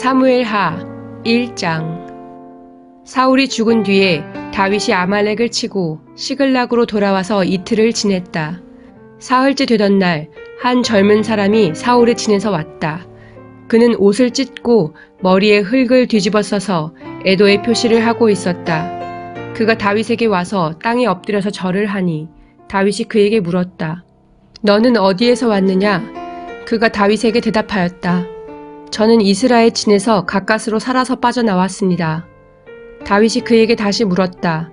사무엘하 1장. 사울이 죽은 뒤에 다윗이 아말렉을 치고 시글락으로 돌아와서 이틀을 지냈다. 사흘째 되던 날 한 젊은 사람이 사울의 진에서 왔다. 그는 옷을 찢고 머리에 흙을 뒤집어 써서 애도의 표시를 하고 있었다. 그가 다윗에게 와서 땅에 엎드려서 절을 하니 다윗이 그에게 물었다. 너는 어디에서 왔느냐? 그가 다윗에게 대답하였다. 저는 이스라엘 진에서 가까스로 살아서 빠져나왔습니다. 다윗이 그에게 다시 물었다.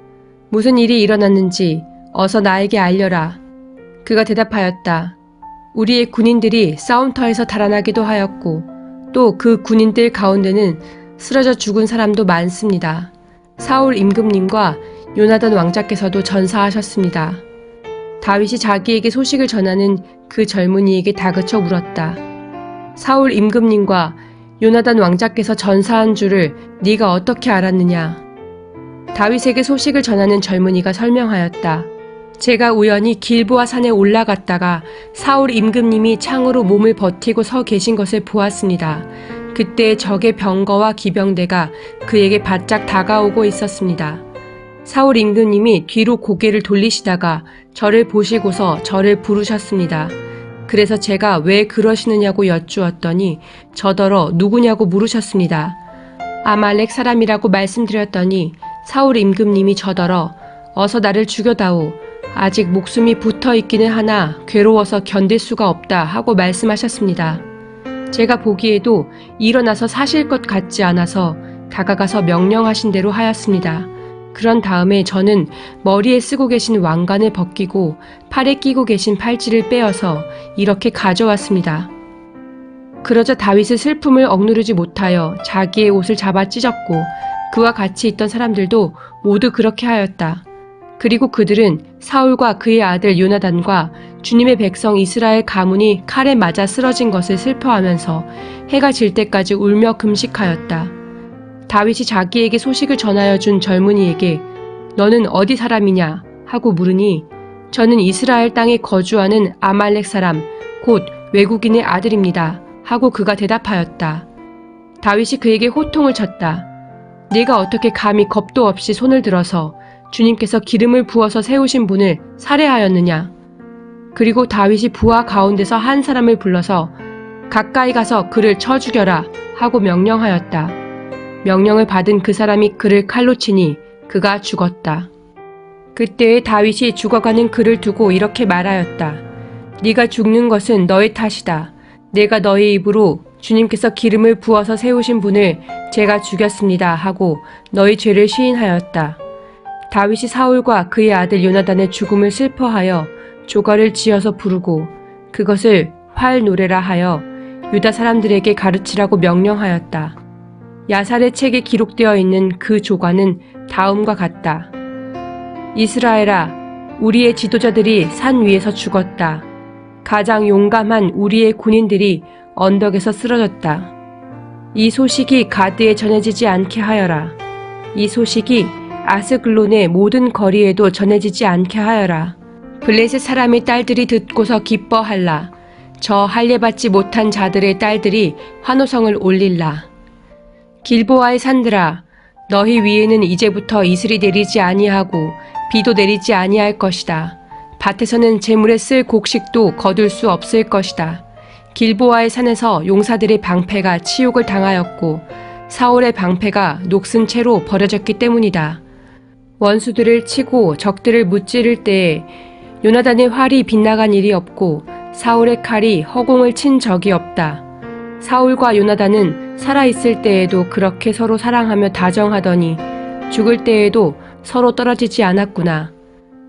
무슨 일이 일어났는지 어서 나에게 알려라. 그가 대답하였다. 우리의 군인들이 싸움터에서 달아나기도 하였고 또 그 군인들 가운데는 쓰러져 죽은 사람도 많습니다. 사울 임금님과 요나단 왕자께서도 전사하셨습니다. 다윗이 자기에게 소식을 전하는 그 젊은이에게 다그쳐 물었다. 사울 임금님과 요나단 왕자께서 전사한 줄을 네가 어떻게 알았느냐? 다윗에게 소식을 전하는 젊은이가 설명하였다. 제가 우연히 길보아 산에 올라갔다가 사울 임금님이 창으로 몸을 버티고 서 계신 것을 보았습니다. 그때 적의 병거와 기병대가 그에게 바짝 다가오고 있었습니다. 사울 임금님이 뒤로 고개를 돌리시다가 저를 보시고서 저를 부르셨습니다. 그래서 제가 왜 그러시느냐고 여쭈었더니 저더러 누구냐고 물으셨습니다. 아말렉 사람이라고 말씀드렸더니 사울 임금님이 저더러 어서 나를 죽여다오. 아직 목숨이 붙어 있기는 하나 괴로워서 견딜 수가 없다 하고 말씀하셨습니다. 제가 보기에도 일어나서 사실 것 같지 않아서 다가가서 명령하신 대로 하였습니다. 그런 다음에 저는 머리에 쓰고 계신 왕관을 벗기고 팔에 끼고 계신 팔찌를 빼어서 이렇게 가져왔습니다. 그러자 다윗의 슬픔을 억누르지 못하여 자기의 옷을 잡아 찢었고 그와 같이 있던 사람들도 모두 그렇게 하였다. 그리고 그들은 사울과 그의 아들 요나단과 주님의 백성 이스라엘 가문이 칼에 맞아 쓰러진 것을 슬퍼하면서 해가 질 때까지 울며 금식하였다. 다윗이 자기에게 소식을 전하여 준 젊은이에게 너는 어디 사람이냐 하고 물으니 저는 이스라엘 땅에 거주하는 아말렉 사람 곧 외국인의 아들입니다 하고 그가 대답하였다. 다윗이 그에게 호통을 쳤다. 네가 어떻게 감히 겁도 없이 손을 들어서 주님께서 기름을 부어서 세우신 분을 살해하였느냐? 그리고 다윗이 부하 가운데서 한 사람을 불러서 가까이 가서 그를 쳐 죽여라 하고 명령하였다. 명령을 받은 그 사람이 그를 칼로 치니 그가 죽었다. 그때에 다윗이 죽어가는 그를 두고 이렇게 말하였다. 네가 죽는 것은 너의 탓이다. 내가 너의 입으로 주님께서 기름을 부어서 세우신 분을 제가 죽였습니다 하고 너의 죄를 시인하였다. 다윗이 사울과 그의 아들 요나단의 죽음을 슬퍼하여 조가를 지어서 부르고 그것을 활 노래라 하여 유다 사람들에게 가르치라고 명령하였다. 야살의 책에 기록되어 있는 그 조가는 다음과 같다. 이스라엘아, 우리의 지도자들이 산 위에서 죽었다. 가장 용감한 우리의 군인들이 언덕에서 쓰러졌다. 이 소식이 가드에 전해지지 않게 하여라. 이 소식이 아스글론의 모든 거리에도 전해지지 않게 하여라. 블레셋 사람의 딸들이 듣고서 기뻐할라. 저 할례받지 못한 자들의 딸들이 환호성을 올릴라. 길보아의 산들아, 너희 위에는 이제부터 이슬이 내리지 아니하고 비도 내리지 아니할 것이다. 밭에서는 재물에 쓸 곡식도 거둘 수 없을 것이다. 길보아의 산에서 용사들의 방패가 치욕을 당하였고 사울의 방패가 녹슨 채로 버려졌기 때문이다. 원수들을 치고 적들을 무찌를 때에 요나단의 활이 빗나간 일이 없고 사울의 칼이 허공을 친 적이 없다. 사울과 요나단은 살아있을 때에도 그렇게 서로 사랑하며 다정하더니 죽을 때에도 서로 떨어지지 않았구나.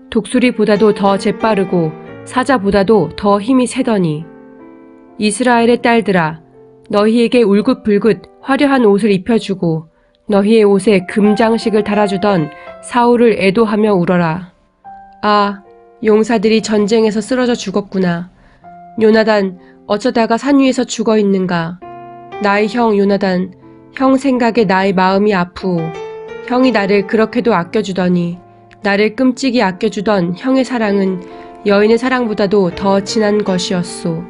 독수리보다도 더 재빠르고 사자보다도 더 힘이 세더니 이스라엘의 딸들아, 너희에게 울긋불긋 화려한 옷을 입혀주고 너희의 옷에 금장식을 달아주던 사울을 애도하며 울어라. 아, 용사들이 전쟁에서 쓰러져 죽었구나. 요나단, 어쩌다가 산 위에서 죽어 있는가. 나의 형 요나단, 형 생각에 나의 마음이 아프오. 형이 나를 그렇게도 아껴주더니 나를 끔찍이 아껴주던 형의 사랑은 여인의 사랑보다도 더 진한 것이었소.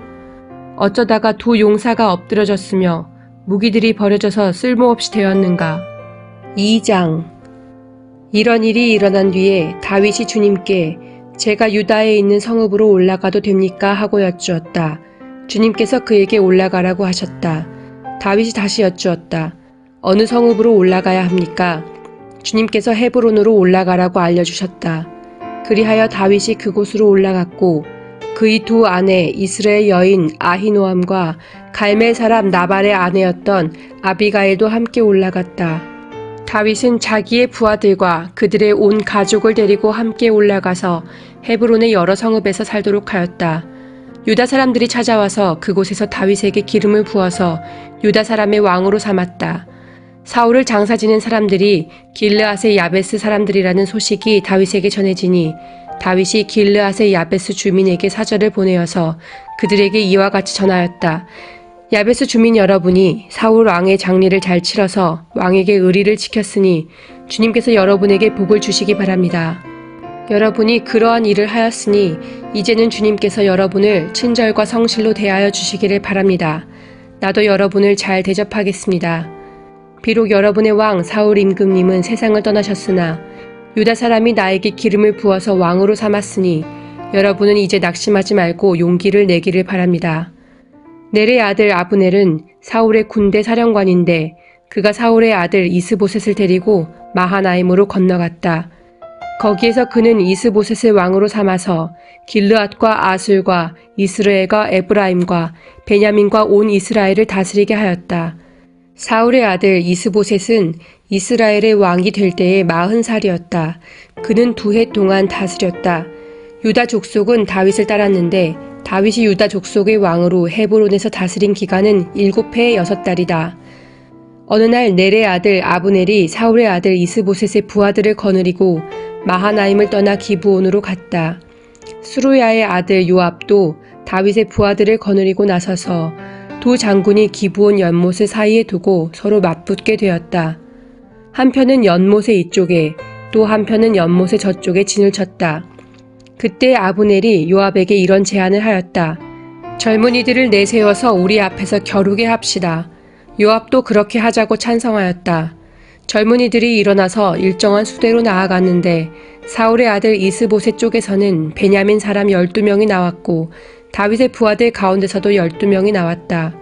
어쩌다가 두 용사가 엎드려졌으며 무기들이 버려져서 쓸모없이 되었는가? 2장. 이런 일이 일어난 뒤에 다윗이 주님께 제가 유다에 있는 성읍으로 올라가도 됩니까? 하고 여쭈었다. 주님께서 그에게 올라가라고 하셨다. 다윗이 다시 여쭈었다. 어느 성읍으로 올라가야 합니까? 주님께서 헤브론으로 올라가라고 알려주셨다. 그리하여 다윗이 그곳으로 올라갔고 그의 두 아내 이스라엘 여인 아히노암과 갈멜 사람 나발의 아내였던 아비가일도 함께 올라갔다. 다윗은 자기의 부하들과 그들의 온 가족을 데리고 함께 올라가서 헤브론의 여러 성읍에서 살도록 하였다. 유다 사람들이 찾아와서 그곳에서 다윗에게 기름을 부어서 유다 사람의 왕으로 삼았다. 사울을 장사 지낸 사람들이 길르앗의 야베스 사람들이라는 소식이 다윗에게 전해지니 다윗이 길르앗의 야베스 주민에게 사절을 보내어서 그들에게 이와 같이 전하였다. 야베스 주민 여러분이 사울 왕의 장례를 잘 치러서 왕에게 의리를 지켰으니 주님께서 여러분에게 복을 주시기 바랍니다. 여러분이 그러한 일을 하였으니 이제는 주님께서 여러분을 친절과 성실로 대하여 주시기를 바랍니다. 나도 여러분을 잘 대접하겠습니다. 비록 여러분의 왕 사울 임금님은 세상을 떠나셨으나 유다 사람이 나에게 기름을 부어서 왕으로 삼았으니 여러분은 이제 낙심하지 말고 용기를 내기를 바랍니다. 넬의 아들 아브넬은 사울의 군대 사령관인데 그가 사울의 아들 이스보셋을 데리고 마하나임으로 건너갔다. 거기에서 그는 이스보셋을 왕으로 삼아서 길르앗과 아술과 이스라엘과 에브라임과 베냐민과 온 이스라엘을 다스리게 하였다. 사울의 아들 이스보셋은 이스라엘의 왕이 될 때에 40살이었다. 그는 2해 동안 다스렸다. 유다 족속은 다윗을 따랐는데 다윗이 유다 족속의 왕으로 헤브론에서 다스린 기간은 7해 6달이다. 어느 날 넬의 아들 아브넬이 사울의 아들 이스보셋의 부하들을 거느리고 마하나임을 떠나 기브온으로 갔다. 수루야의 아들 요압도 다윗의 부하들을 거느리고 나서서 두 장군이 기브온 연못을 사이에 두고 서로 맞붙게 되었다. 한편은 연못의 이쪽에 또 한편은 연못의 저쪽에 진을 쳤다. 그때 아브넬이 요압에게 이런 제안을 하였다. 젊은이들을 내세워서 우리 앞에서 겨루게 합시다. 요압도 그렇게 하자고 찬성하였다. 젊은이들이 일어나서 일정한 수대로 나아갔는데 사울의 아들 이스보셋 쪽에서는 베냐민 사람 12명이 나왔고 다윗의 부하들 가운데서도 12명이 나왔다.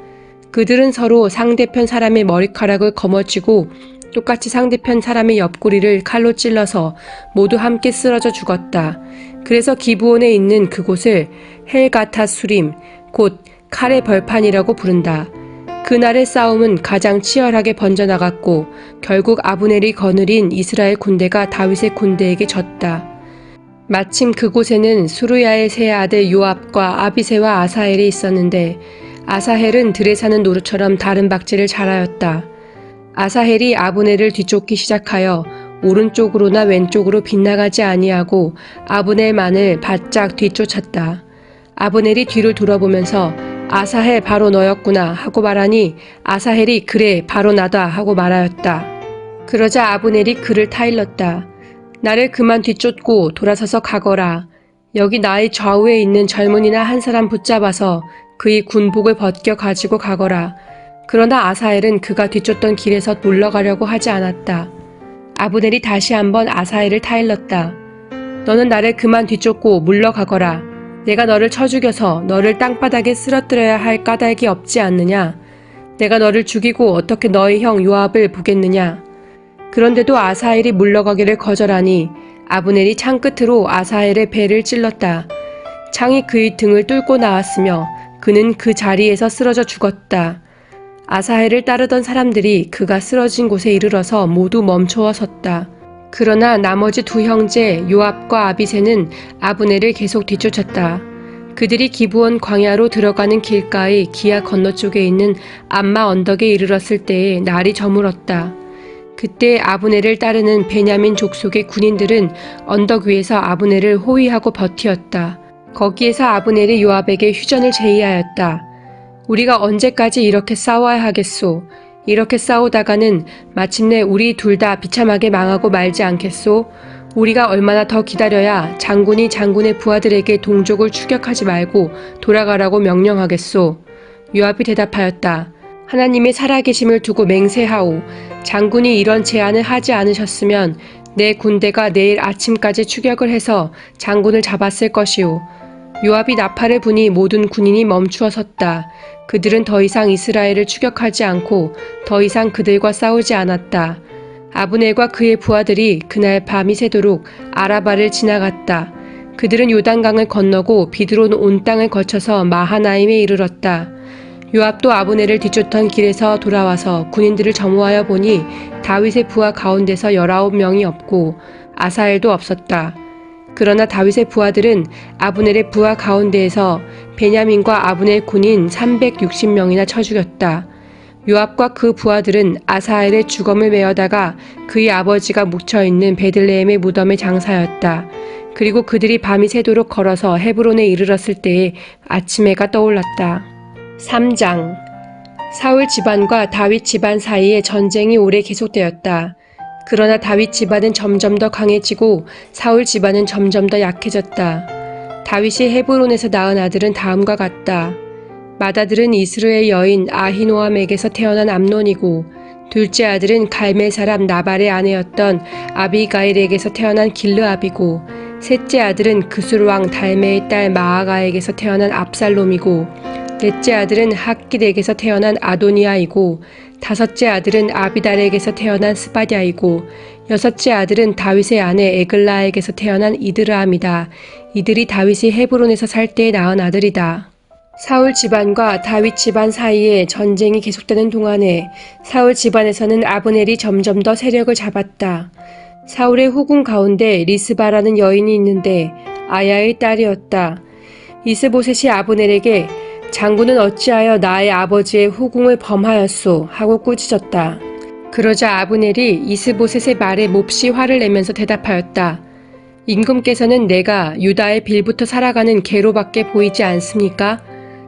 그들은 서로 상대편 사람의 머리카락을 거머쥐고 똑같이 상대편 사람의 옆구리를 칼로 찔러서 모두 함께 쓰러져 죽었다. 그래서 기브온에 있는 그곳을 헬가타 수림, 곧 칼의 벌판이라고 부른다. 그날의 싸움은 가장 치열하게 번져나갔고 결국 아브넬이 거느린 이스라엘 군대가 다윗의 군대에게 졌다. 마침 그곳에는 수루야의 세 아들 요압과 아비새와 아사헬이 있었는데 아사헬은 들에 사는 노루처럼 다른 박질을 잘하였다. 아사헬이 아브넬을 뒤쫓기 시작하여 오른쪽으로나 왼쪽으로 빗나가지 아니하고 아브넬만을 바짝 뒤쫓았다. 아브넬이 뒤를 돌아보면서 아사헬 바로 너였구나 하고 말하니 아사헬이 그래 바로 나다 하고 말하였다. 그러자 아브넬이 그를 타일렀다. 나를 그만 뒤쫓고 돌아서서 가거라. 여기 나의 좌우에 있는 젊은이나 한 사람 붙잡아서 그의 군복을 벗겨 가지고 가거라. 그러나 아사헬은 그가 뒤쫓던 길에서 물러가려고 하지 않았다. 아브넬이 다시 한번 아사헬을 타일렀다. 너는 나를 그만 뒤쫓고 물러가거라. 내가 너를 쳐 죽여서 너를 땅바닥에 쓰러뜨려야 할 까닭이 없지 않느냐? 내가 너를 죽이고 어떻게 너의 형 요압을 보겠느냐? 그런데도 아사헬이 물러가기를 거절하니 아브넬이 창끝으로 아사헬의 배를 찔렀다. 창이 그의 등을 뚫고 나왔으며 그는 그 자리에서 쓰러져 죽었다. 아사헬을 따르던 사람들이 그가 쓰러진 곳에 이르러서 모두 멈춰 섰다. 그러나 나머지 두 형제 요압과 아비새는 아브넬을 계속 뒤쫓았다. 그들이 기브온 광야로 들어가는 길가의 기야 건너쪽에 있는 암마 언덕에 이르렀을 때에 날이 저물었다. 그때 아브넬을 따르는 베냐민 족속의 군인들은 언덕 위에서 아브넬을 호위하고 버티었다. 거기에서 아브넬이 요압에게 휴전을 제의하였다. 우리가 언제까지 이렇게 싸워야 하겠소? 이렇게 싸우다가는 마침내 우리 둘 다 비참하게 망하고 말지 않겠소? 우리가 얼마나 더 기다려야 장군이 장군의 부하들에게 동족을 추격하지 말고 돌아가라고 명령하겠소? 요압이 대답하였다. 하나님의 살아계심을 두고 맹세하오. 장군이 이런 제안을 하지 않으셨으면 내 군대가 내일 아침까지 추격을 해서 장군을 잡았을 것이오. 요압이 나팔을 부니 모든 군인이 멈추어 섰다. 그들은 더 이상 이스라엘을 추격하지 않고 더 이상 그들과 싸우지 않았다. 아브넬과 그의 부하들이 그날 밤이 새도록 아라바를 지나갔다. 그들은 요단강을 건너고 비드론 온 땅을 거쳐서 마하나임에 이르렀다. 요압도 아브넬을 뒤쫓던 길에서 돌아와서 군인들을 점호하여 보니 다윗의 부하 가운데서 19명이 없고 아사엘도 없었다. 그러나 다윗의 부하들은 아브넬의 부하 가운데에서 베냐민과 아브넬 군인 360명이나 쳐 죽였다. 요압과 그 부하들은 아사엘의 주검을 메어다가 그의 아버지가 묻혀있는 베들레헴의 무덤에 장사였다. 그리고 그들이 밤이 새도록 걸어서 헤브론에 이르렀을 때에 아침해가 떠올랐다. 3장. 사울 집안과 다윗 집안 사이에 전쟁이 오래 계속되었다. 그러나 다윗 집안은 점점 더 강해지고 사울 집안은 점점 더 약해졌다. 다윗이 헤브론에서 낳은 아들은 다음과 같다. 맏아들은 이스라엘 여인 아히노암에게서 태어난 암논이고 둘째 아들은 갈멜 사람 나발의 아내였던 아비가일에게서 태어난 길르압이고 셋째 아들은 그술 왕 달메의 딸 마아가에게서 태어난 압살롬이고 넷째 아들은 핫깃에게서 태어난 아도니아이고 다섯째 아들은 아비달에게서 태어난 스바디아이고 여섯째 아들은 다윗의 아내 에글라에게서 태어난 이드라함이다. 이들이 다윗이 헤브론에서 살 때에 낳은 아들이다. 사울 집안과 다윗 집안 사이에 전쟁이 계속되는 동안에 사울 집안에서는 아브넬이 점점 더 세력을 잡았다. 사울의 후궁 가운데 리스바라는 여인이 있는데 아야의 딸이었다. 이스보셋이 아브넬에게 장군은 어찌하여 나의 아버지의 후궁을 범하였소? 하고 꾸짖었다. 그러자 아브넬이 이스보셋의 말에 몹시 화를 내면서 대답하였다. 임금께서는 내가 유다의 빌부터 살아가는 개로밖에 보이지 않습니까?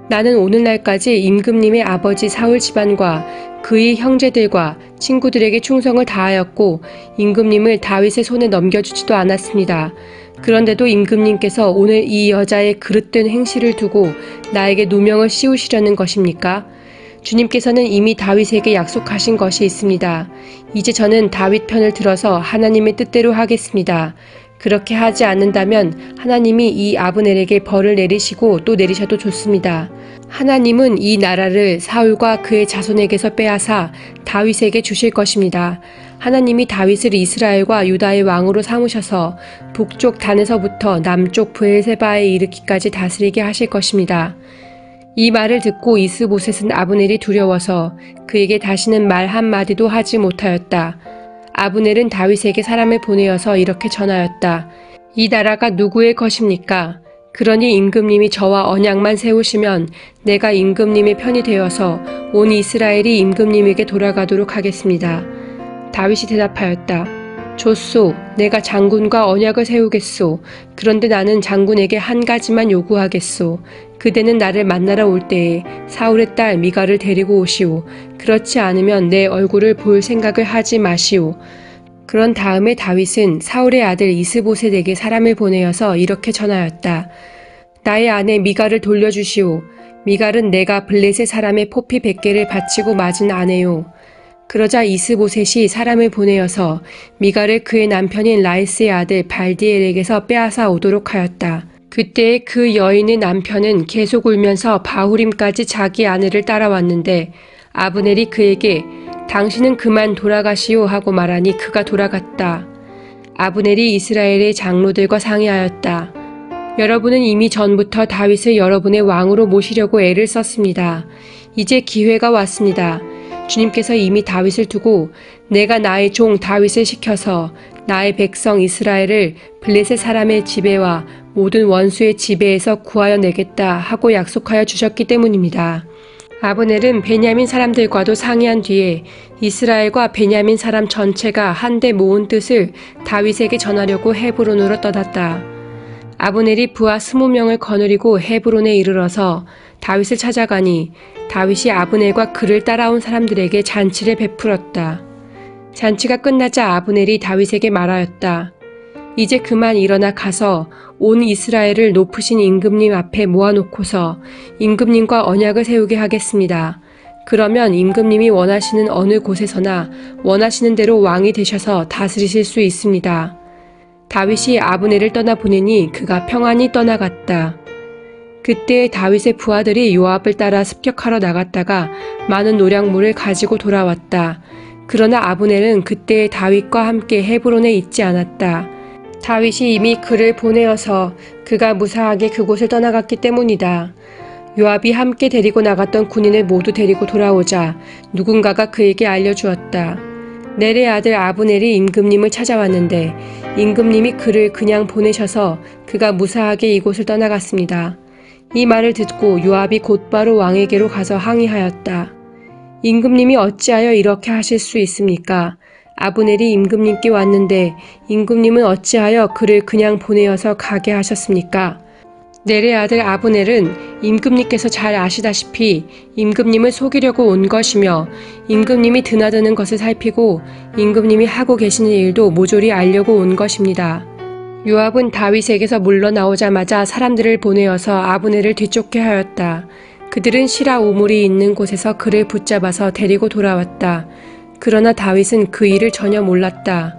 나는 오늘날까지 임금님의 아버지 사울 집안과 그의 형제들과 친구들에게 충성을 다하였고 임금님을 다윗의 손에 넘겨주지도 않았습니다. 그런데도 임금님께서 오늘 이 여자의 그릇된 행실을 두고 나에게 누명을 씌우시려는 것입니까? 주님께서는 이미 다윗에게 약속하신 것이 있습니다. 이제 저는 다윗 편을 들어서 하나님의 뜻대로 하겠습니다. 그렇게 하지 않는다면 하나님이 이 아브넬에게 벌을 내리시고 또 내리셔도 좋습니다. 하나님은 이 나라를 사울과 그의 자손에게서 빼앗아 다윗에게 주실 것입니다. 하나님이 다윗을 이스라엘과 유다의 왕으로 삼으셔서 북쪽 단에서부터 남쪽 브엘세바에 이르기까지 다스리게 하실 것입니다. 이 말을 듣고 이스보셋은 아브넬이 두려워서 그에게 다시는 말 한마디도 하지 못하였다. 아브넬은 다윗에게 사람을 보내어서 이렇게 전하였다. 이 나라가 누구의 것입니까? 그러니 임금님이 저와 언약만 세우시면 내가 임금님의 편이 되어서 온 이스라엘이 임금님에게 돌아가도록 하겠습니다. 다윗이 대답하였다. 좋소, 내가 장군과 언약을 세우겠소. 그런데 나는 장군에게 한 가지만 요구하겠소. 그대는 나를 만나러 올 때에 사울의 딸 미갈을 데리고 오시오. 그렇지 않으면 내 얼굴을 볼 생각을 하지 마시오. 그런 다음에 다윗은 사울의 아들 이스보셋에게 사람을 보내어서 이렇게 전하였다. 나의 아내 미갈을 돌려주시오. 미갈은 내가 블레셋 사람의 포피 100개를 바치고 맞은 아내요. 그러자 이스보셋이 사람을 보내어서 미갈을 그의 남편인 라이스의 아들 발디엘에게서 빼앗아 오도록 하였다. 그때 그 여인의 남편은 계속 울면서 바후림까지 자기 아내를 따라왔는데 아브넬이 그에게 당신은 그만 돌아가시오 하고 말하니 그가 돌아갔다. 아브넬이 이스라엘의 장로들과 상의하였다. 여러분은 이미 전부터 다윗을 여러분의 왕으로 모시려고 애를 썼습니다. 이제 기회가 왔습니다. 주님께서 이미 다윗을 두고 내가 나의 종 다윗을 시켜서 나의 백성 이스라엘을 블레셋 사람의 지배와 모든 원수의 지배에서 구하여 내겠다 하고 약속하여 주셨기 때문입니다. 아브넬은 베냐민 사람들과도 상의한 뒤에 이스라엘과 베냐민 사람 전체가 한데 모은 뜻을 다윗에게 전하려고 헤브론으로 떠났다. 아브넬이 부하 20명을 거느리고 헤브론에 이르러서 다윗을 찾아가니 다윗이 아브넬과 그를 따라온 사람들에게 잔치를 베풀었다. 잔치가 끝나자 아브넬이 다윗에게 말하였다. 이제 그만 일어나 가서 온 이스라엘을 높으신 임금님 앞에 모아놓고서 임금님과 언약을 세우게 하겠습니다. 그러면 임금님이 원하시는 어느 곳에서나 원하시는 대로 왕이 되셔서 다스리실 수 있습니다. 다윗이 아브넬을 떠나보내니 그가 평안히 떠나갔다. 그때 다윗의 부하들이 요압을 따라 습격하러 나갔다가 많은 노량물을 가지고 돌아왔다. 그러나 아브넬은 그때 다윗과 함께 헤브론에 있지 않았다. 다윗이 이미 그를 보내어서 그가 무사하게 그곳을 떠나갔기 때문이다. 요압이 함께 데리고 나갔던 군인을 모두 데리고 돌아오자 누군가가 그에게 알려주었다. 넬의 아들 아브넬이 임금님을 찾아왔는데 임금님이 그를 그냥 보내셔서 그가 무사하게 이곳을 떠나갔습니다. 이 말을 듣고 요압이 곧바로 왕에게로 가서 항의하였다. 임금님이 어찌하여 이렇게 하실 수 있습니까? 아브넬이 임금님께 왔는데 임금님은 어찌하여 그를 그냥 보내어서 가게 하셨습니까? 넬의 아들 아브넬은 임금님께서 잘 아시다시피 임금님을 속이려고 온 것이며 임금님이 드나드는 것을 살피고 임금님이 하고 계시는 일도 모조리 알려고 온 것입니다. 요압은 다윗에게서 물러나오자마자 사람들을 보내어서 아브넬을 뒤쫓게 하였다. 그들은 시라 우물이 있는 곳에서 그를 붙잡아서 데리고 돌아왔다. 그러나 다윗은 그 일을 전혀 몰랐다.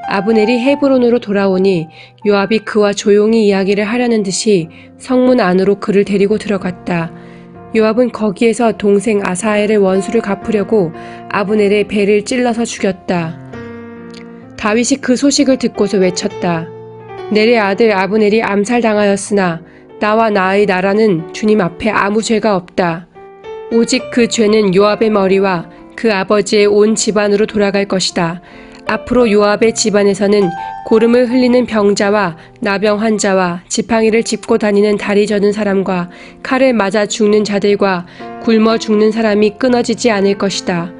아브넬이 헤브론으로 돌아오니 요압이 그와 조용히 이야기를 하려는 듯이 성문 안으로 그를 데리고 들어갔다. 요압은 거기에서 동생 아사엘의 원수를 갚으려고 아브넬의 배를 찔러서 죽였다. 다윗이 그 소식을 듣고서 외쳤다. 넬의 아들 아브넬이 암살당하였으나 나와 나의 나라는 주님 앞에 아무 죄가 없다. 오직 그 죄는 요압의 머리와 그 아버지의 온 집안으로 돌아갈 것이다. 앞으로 요압의 집안에서는 고름을 흘리는 병자와 나병 환자와 지팡이를 짚고 다니는 다리 저는 사람과 칼을 맞아 죽는 자들과 굶어 죽는 사람이 끊어지지 않을 것이다.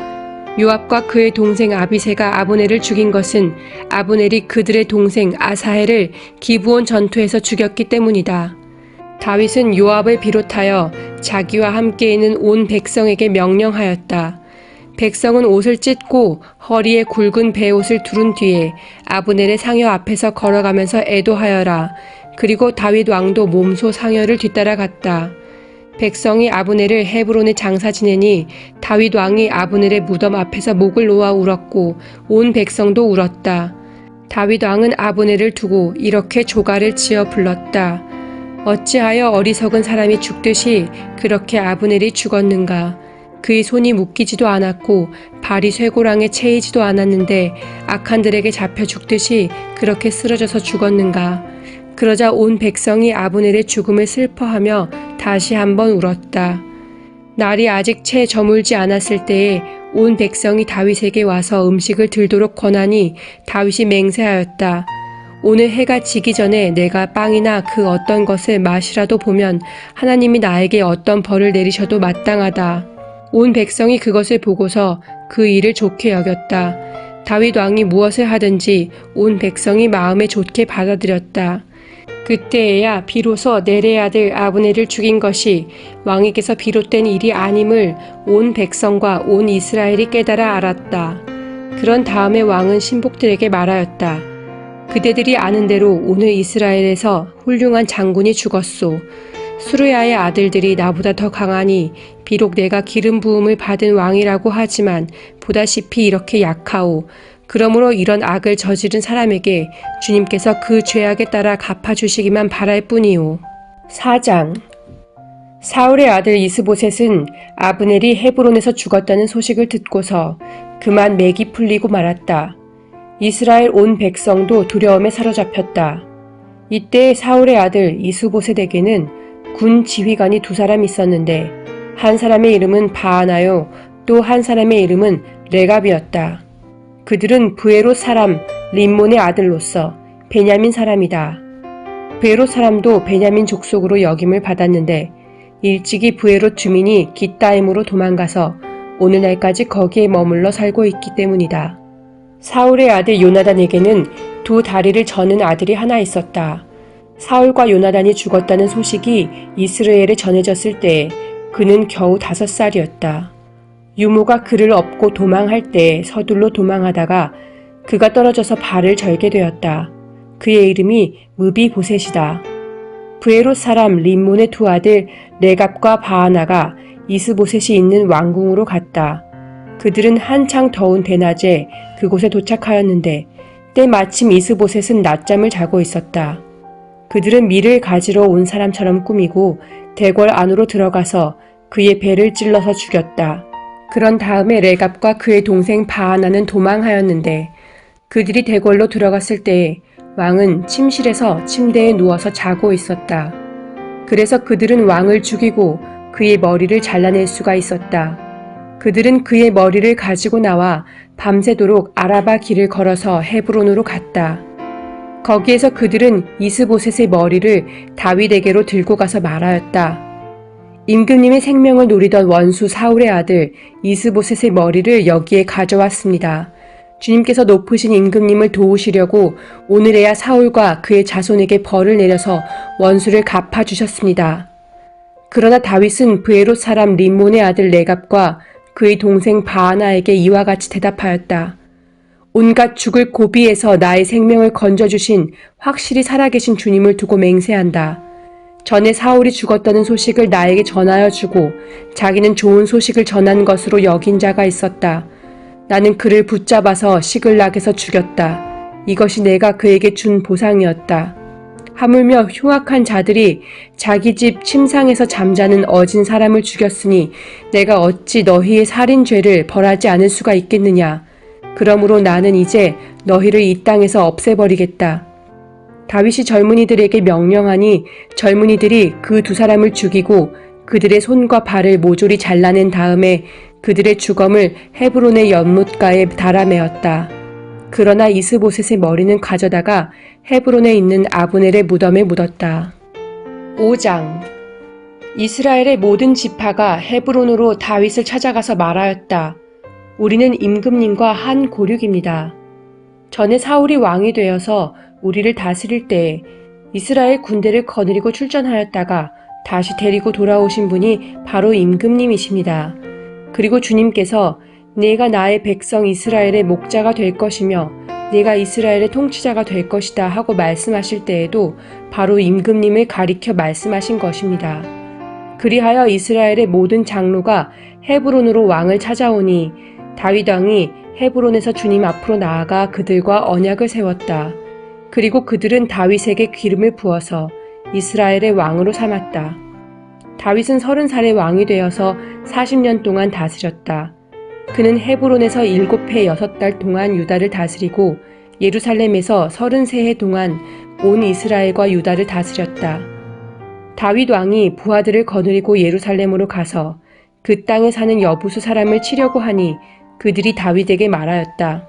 요압과 그의 동생 아비새가 아브넬을 죽인 것은 아브넬이 그들의 동생 아사헬을 기브온 전투에서 죽였기 때문이다. 다윗은 요압을 비롯하여 자기와 함께 있는 온 백성에게 명령하였다. 백성은 옷을 찢고 허리에 굵은 베옷을 두른 뒤에 아브넬의 상여 앞에서 걸어가면서 애도하여라. 그리고 다윗 왕도 몸소 상여를 뒤따라갔다. 백성이 아브넬을 헤브론에 장사 지내니 다윗 왕이 아브넬의 무덤 앞에서 목을 놓아 울었고 온 백성도 울었다. 다윗 왕은 아브넬을 두고 이렇게 조가를 지어 불렀다. 어찌하여 어리석은 사람이 죽듯이 그렇게 아브넬이 죽었는가? 그의 손이 묶이지도 않았고 발이 쇠고랑에 채이지도 않았는데 악한들에게 잡혀 죽듯이 그렇게 쓰러져서 죽었는가? 그러자 온 백성이 아브넬의 죽음을 슬퍼하며 다시 한번 울었다. 날이 아직 채 저물지 않았을 때에 온 백성이 다윗에게 와서 음식을 들도록 권하니 다윗이 맹세하였다. 오늘 해가 지기 전에 내가 빵이나 그 어떤 것을 맛이라도 보면 하나님이 나에게 어떤 벌을 내리셔도 마땅하다. 온 백성이 그것을 보고서 그 일을 좋게 여겼다. 다윗 왕이 무엇을 하든지 온 백성이 마음에 좋게 받아들였다. 그때에야 비로소 넬의 아들 아브넬을 죽인 것이 왕에게서 비롯된 일이 아님을 온 백성과 온 이스라엘이 깨달아 알았다. 그런 다음에 왕은 신복들에게 말하였다. 그대들이 아는 대로 오늘 이스라엘에서 훌륭한 장군이 죽었소. 수르야의 아들들이 나보다 더 강하니 비록 내가 기름 부음을 받은 왕이라고 하지만 보다시피 이렇게 약하오. 그러므로 이런 악을 저지른 사람에게 주님께서 그 죄악에 따라 갚아주시기만 바랄 뿐이오. 4장. 사울의 아들 이스보셋은 아브넬이 헤브론에서 죽었다는 소식을 듣고서 그만 맥이 풀리고 말았다. 이스라엘 온 백성도 두려움에 사로잡혔다. 이때 사울의 아들 이스보셋에게는 군 지휘관이 두 사람 있었는데 한 사람의 이름은 바하나요, 또 한 사람의 이름은 레갑이었다. 그들은 브에롯 사람 림몬의 아들로서 베냐민 사람이다. 브에롯 사람도 베냐민 족속으로 역임을 받았는데 일찍이 브에롯 주민이 깃다임으로 도망가서 오늘날까지 거기에 머물러 살고 있기 때문이다. 사울의 아들 요나단에게는 두 다리를 저는 아들이 하나 있었다. 사울과 요나단이 죽었다는 소식이 이스라엘에 전해졌을 때 그는 겨우 5살이었다. 유모가 그를 업고 도망할 때 서둘러 도망하다가 그가 떨어져서 발을 절게 되었다. 그의 이름이 무비보셋이다. 브에롯 사람 림몬의 두 아들 레갑과 바하나가 이스보셋이 있는 왕궁으로 갔다. 그들은 한창 더운 대낮에 그곳에 도착하였는데 때마침 이스보셋은 낮잠을 자고 있었다. 그들은 밀을 가지러 온 사람처럼 꾸미고 대궐 안으로 들어가서 그의 배를 찔러서 죽였다. 그런 다음에 레갑과 그의 동생 바하나는 도망하였는데 그들이 대궐로 들어갔을 때에 왕은 침실에서 침대에 누워서 자고 있었다. 그래서 그들은 왕을 죽이고 그의 머리를 잘라낼 수가 있었다. 그들은 그의 머리를 가지고 나와 밤새도록 아라바 길을 걸어서 헤브론으로 갔다. 거기에서 그들은 이스보셋의 머리를 다윗에게로 들고 가서 말하였다. 임금님의 생명을 노리던 원수 사울의 아들 이스보셋의 머리를 여기에 가져왔습니다. 주님께서 높으신 임금님을 도우시려고 오늘에야 사울과 그의 자손에게 벌을 내려서 원수를 갚아주셨습니다. 그러나 다윗은 브에롯 사람 림몬의 아들 레갑과 그의 동생 바하나에게 이와 같이 대답하였다. 온갖 죽을 고비에서 나의 생명을 건져주신 확실히 살아계신 주님을 두고 맹세한다. 전에 사울이 죽었다는 소식을 나에게 전하여 주고 자기는 좋은 소식을 전한 것으로 여긴 자가 있었다. 나는 그를 붙잡아서 시글락에서 죽였다. 이것이 내가 그에게 준 보상이었다. 하물며 흉악한 자들이 자기 집 침상에서 잠자는 어진 사람을 죽였으니 내가 어찌 너희의 살인 죄를 벌하지 않을 수가 있겠느냐. 그러므로 나는 이제 너희를 이 땅에서 없애버리겠다. 다윗이 젊은이들에게 명령하니 젊은이들이 그 두 사람을 죽이고 그들의 손과 발을 모조리 잘라낸 다음에 그들의 주검을 헤브론의 연못가에 달아매었다. 그러나 이스보셋의 머리는 가져다가 헤브론에 있는 아브넬의 무덤에 묻었다. 5장. 이스라엘의 모든 지파가 헤브론으로 다윗을 찾아가서 말하였다. 우리는 임금님과 한 고륙입니다. 전에 사울이 왕이 되어서 우리를 다스릴 때에 이스라엘 군대를 거느리고 출전하였다가 다시 데리고 돌아오신 분이 바로 임금님이십니다. 그리고 주님께서 내가 나의 백성 이스라엘의 목자가 될 것이며 내가 이스라엘의 통치자가 될 것이다 하고 말씀하실 때에도 바로 임금님을 가리켜 말씀하신 것입니다. 그리하여 이스라엘의 모든 장로가 헤브론으로 왕을 찾아오니 다윗 왕이 헤브론에서 주님 앞으로 나아가 그들과 언약을 세웠다. 그리고 그들은 다윗에게 기름을 부어서 이스라엘의 왕으로 삼았다. 다윗은 30살의 왕이 되어서 40년 동안 다스렸다. 그는 헤브론에서 7해 6달 동안 유다를 다스리고 예루살렘에서 33해 동안 온 이스라엘과 유다를 다스렸다. 다윗 왕이 부하들을 거느리고 예루살렘으로 가서 그 땅에 사는 여부수 사람을 치려고 하니 그들이 다윗에게 말하였다.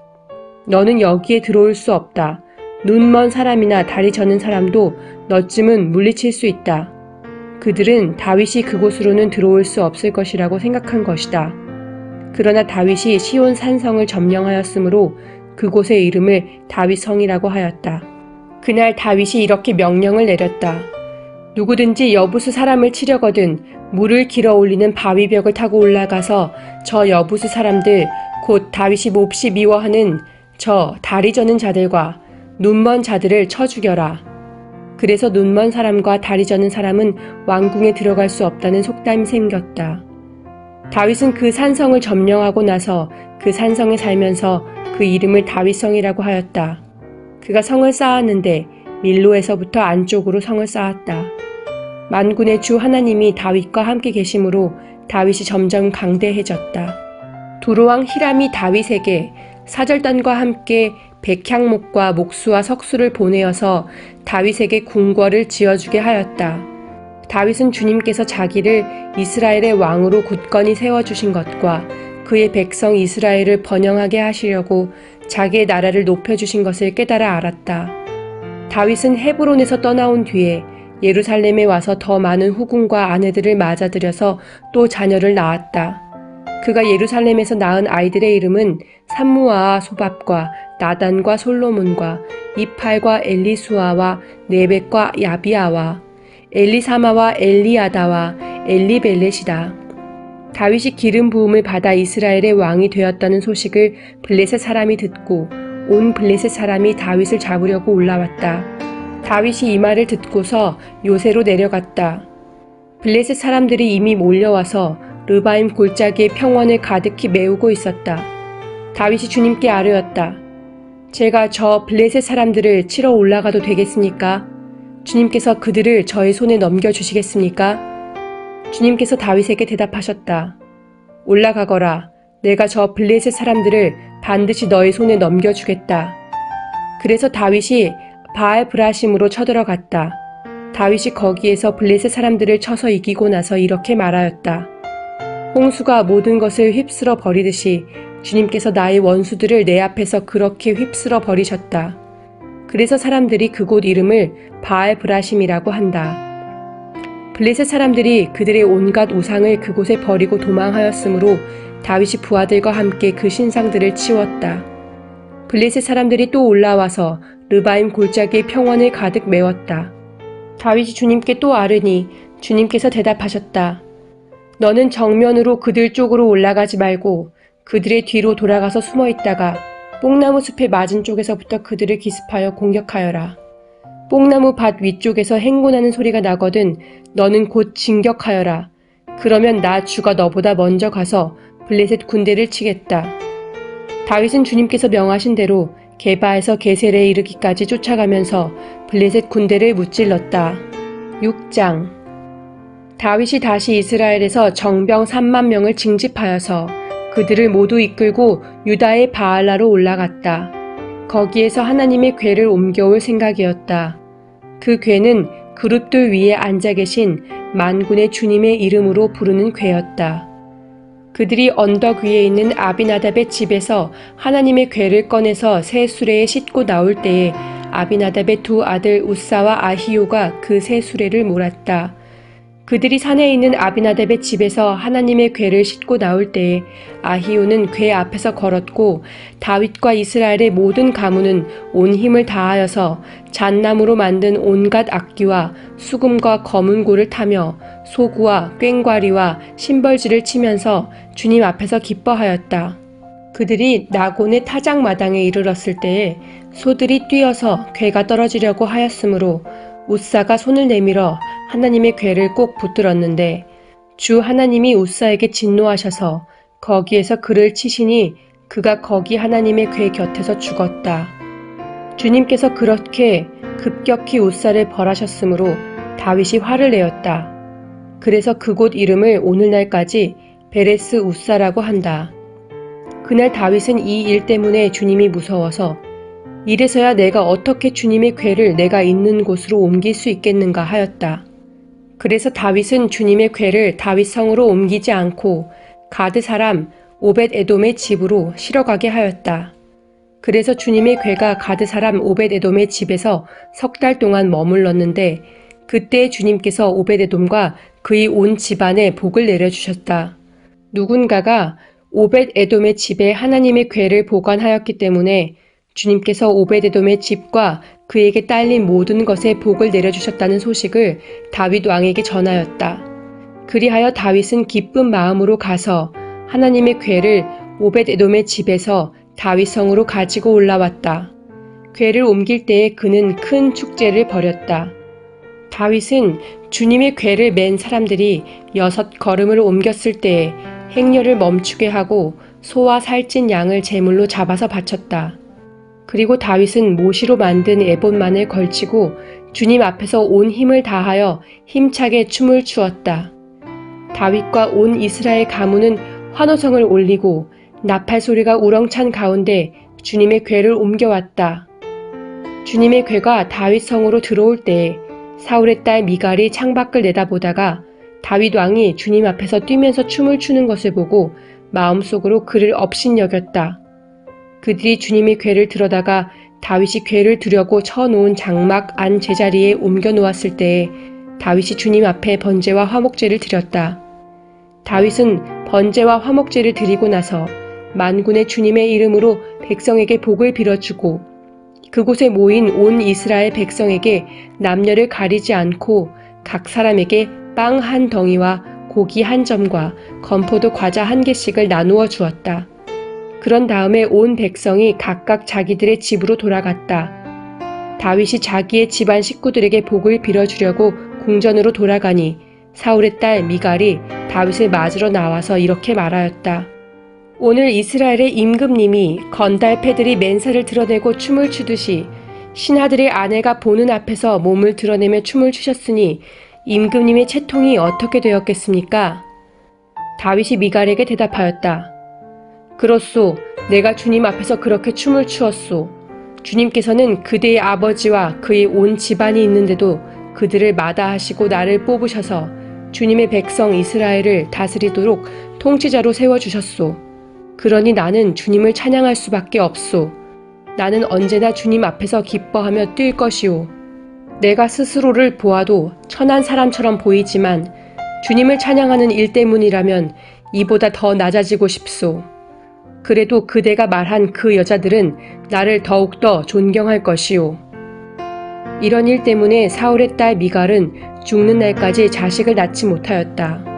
너는 여기에 들어올 수 없다. 눈 먼 사람이나 다리 저는 사람도 너쯤은 물리칠 수 있다. 그들은 다윗이 그곳으로는 들어올 수 없을 것이라고 생각한 것이다. 그러나 다윗이 시온 산성을 점령하였으므로 그곳의 이름을 다윗성이라고 하였다. 그날 다윗이 이렇게 명령을 내렸다. 누구든지 여부수 사람을 치려거든 물을 길어 올리는 바위벽을 타고 올라가서 저 여부수 사람들 곧 다윗이 몹시 미워하는 저 다리 저는 자들과 눈먼 자들을 쳐 죽여라. 그래서 눈먼 사람과 다리 저는 사람은 왕궁에 들어갈 수 없다는 속담이 생겼다. 다윗은 그 산성을 점령하고 나서 그 산성에 살면서 그 이름을 다윗성이라고 하였다. 그가 성을 쌓았는데 밀로에서부터 안쪽으로 성을 쌓았다. 만군의 주 하나님이 다윗과 함께 계심으로 다윗이 점점 강대해졌다. 두로왕 히람이 다윗에게 사절단과 함께 백향목과 목수와 석수를 보내어서 다윗에게 궁궐을 지어주게 하였다. 다윗은 주님께서 자기를 이스라엘의 왕으로 굳건히 세워주신 것과 그의 백성 이스라엘을 번영하게 하시려고 자기의 나라를 높여주신 것을 깨달아 알았다. 다윗은 헤브론에서 떠나온 뒤에 예루살렘에 와서 더 많은 후궁과 아내들을 맞아들여서 또 자녀를 낳았다. 그가 예루살렘에서 낳은 아이들의 이름은 삼무아와 소밥과 나단과 솔로몬과 이팔과 엘리수아와 네벡과 야비아와 엘리사마와 엘리아다와 엘리벨렛이다. 다윗이 기름 부음을 받아 이스라엘의 왕이 되었다는 소식을 블레셋 사람이 듣고 온 블레셋 사람이 다윗을 잡으려고 올라왔다. 다윗이 이 말을 듣고서 요새로 내려갔다. 블레셋 사람들이 이미 몰려와서 르바임 골짜기의 평원을 가득히 메우고 있었다. 다윗이 주님께 아뢰었다. 제가 저 블레셋 사람들을 치러 올라가도 되겠습니까? 주님께서 그들을 저의 손에 넘겨주시겠습니까? 주님께서 다윗에게 대답하셨다. 올라가거라. 내가 저 블레셋 사람들을 반드시 너의 손에 넘겨주겠다. 그래서 다윗이 바알 브라심으로 쳐들어갔다. 다윗이 거기에서 블레셋 사람들을 쳐서 이기고 나서 이렇게 말하였다. 홍수가 모든 것을 휩쓸어 버리듯이 주님께서 나의 원수들을 내 앞에서 그렇게 휩쓸어 버리셨다. 그래서 사람들이 그곳 이름을 바알 브라심이라고 한다. 블레셋 사람들이 그들의 온갖 우상을 그곳에 버리고 도망하였으므로 다윗이 부하들과 함께 그 신상들을 치웠다. 블레셋 사람들이 또 올라와서 르바임 골짜기의 평원을 가득 메웠다. 다윗이 주님께 또 아뢰니 주님께서 대답하셨다. 너는 정면으로 그들 쪽으로 올라가지 말고 그들의 뒤로 돌아가서 숨어 있다가 뽕나무 숲의 맞은 쪽에서부터 그들을 기습하여 공격하여라. 뽕나무 밭 위쪽에서 행군하는 소리가 나거든 너는 곧 진격하여라. 그러면 나 주가 너보다 먼저 가서 블레셋 군대를 치겠다. 다윗은 주님께서 명하신 대로 게바에서 게셀에 이르기까지 쫓아가면서 블레셋 군대를 무찔렀다. 6장 다윗이 다시 이스라엘에서 정병 3만 명을 징집하여서 그들을 모두 이끌고 유다의 바알라로 올라갔다. 거기에서 하나님의 궤를 옮겨올 생각이었다. 그 궤는 그룹들 위에 앉아 계신 만군의 주님의 이름으로 부르는 궤였다. 그들이 언덕 위에 있는 아비나답의 집에서 하나님의 궤를 꺼내서 새 수레에 싣고 나올 때에 아비나답의 두 아들 우사와 아히요가 그 새 수레를 몰았다. 그들이 산에 있는 아비나답의 집에서 하나님의 궤를 싣고 나올 때에 아히요는 궤 앞에서 걸었고 다윗과 이스라엘의 모든 가문은 온 힘을 다하여서 잣나무로 만든 온갖 악기와 수금과 검은고를 타며 소구와 꽹과리와 심벌지를 치면서 주님 앞에서 기뻐하였다. 그들이 나곤의 타작마당에 이르렀을 때에 소들이 뛰어서 궤가 떨어지려고 하였으므로 우사가 손을 내밀어 하나님의 궤를 꼭 붙들었는데 주 하나님이 우사에게 진노하셔서 거기에서 그를 치시니 그가 거기 하나님의 궤 곁에서 죽었다. 주님께서 그렇게 급격히 우사를 벌하셨으므로 다윗이 화를 내었다. 그래서 그곳 이름을 오늘날까지 베레스 우사라고 한다. 그날 다윗은 이 일 때문에 주님이 무서워서 이래서야 내가 어떻게 주님의 궤를 내가 있는 곳으로 옮길 수 있겠는가 하였다. 그래서 다윗은 주님의 궤를 다윗성으로 옮기지 않고 가드 사람 오벳 에돔의 집으로 실어가게 하였다. 그래서 주님의 궤가 가드 사람 오벳 에돔의 집에서 석 달 동안 머물렀는데 그때 주님께서 오벳 에돔과 그의 온 집안에 복을 내려주셨다. 누군가가 오벳 에돔의 집에 하나님의 궤를 보관하였기 때문에 주님께서 오벳 에돔의 집과 그에게 딸린 모든 것에 복을 내려주셨다는 소식을 다윗 왕에게 전하였다. 그리하여 다윗은 기쁜 마음으로 가서 하나님의 궤를 오벳 에돔의 집에서 다윗성으로 가지고 올라왔다. 궤를 옮길 때에 그는 큰 축제를 벌였다. 다윗은 주님의 궤를 맨 사람들이 6걸음을 옮겼을 때에 행렬을 멈추게 하고 소와 살찐 양을 제물로 잡아서 바쳤다. 그리고 다윗은 모시로 만든 에봇만을 걸치고 주님 앞에서 온 힘을 다하여 힘차게 춤을 추었다. 다윗과 온 이스라엘 가문은 환호성을 올리고 나팔 소리가 우렁찬 가운데 주님의 궤를 옮겨왔다. 주님의 궤가 다윗 성으로 들어올 때에 사울의 딸 미갈이 창밖을 내다보다가 다윗 왕이 주님 앞에서 뛰면서 춤을 추는 것을 보고 마음속으로 그를 업신여겼다. 그들이 주님의 궤를 들어다가 다윗이 궤를 두려고 쳐놓은 장막 안 제자리에 옮겨 놓았을 때에 다윗이 주님 앞에 번제와 화목제를 드렸다. 다윗은 번제와 화목제를 드리고 나서 만군의 주님의 이름으로 백성에게 복을 빌어주고 그곳에 모인 온 이스라엘 백성에게 남녀를 가리지 않고 각 사람에게 빵 한 덩이와 고기 한 점과 건포도 과자 한 개씩을 나누어 주었다. 그런 다음에 온 백성이 각각 자기들의 집으로 돌아갔다. 다윗이 자기의 집안 식구들에게 복을 빌어주려고 궁전으로 돌아가니 사울의 딸 미갈이 다윗을 맞으러 나와서 이렇게 말하였다. 오늘 이스라엘의 임금님이 건달 패들이 맨살을 드러내고 춤을 추듯이 신하들의 아내가 보는 앞에서 몸을 드러내며 춤을 추셨으니 임금님의 채통이 어떻게 되었겠습니까? 다윗이 미갈에게 대답하였다. 그렇소. 내가 주님 앞에서 그렇게 춤을 추었소. 주님께서는 그대의 아버지와 그의 온 집안이 있는데도 그들을 마다하시고 나를 뽑으셔서 주님의 백성 이스라엘을 다스리도록 통치자로 세워주셨소. 그러니 나는 주님을 찬양할 수밖에 없소. 나는 언제나 주님 앞에서 기뻐하며 뛸 것이오. 내가 스스로를 보아도 천한 사람처럼 보이지만 주님을 찬양하는 일 때문이라면 이보다 더 낮아지고 싶소. 그래도 그대가 말한 그 여자들은 나를 더욱더 존경할 것이오. 이런 일 때문에 사울의 딸 미갈은 죽는 날까지 자식을 낳지 못하였다.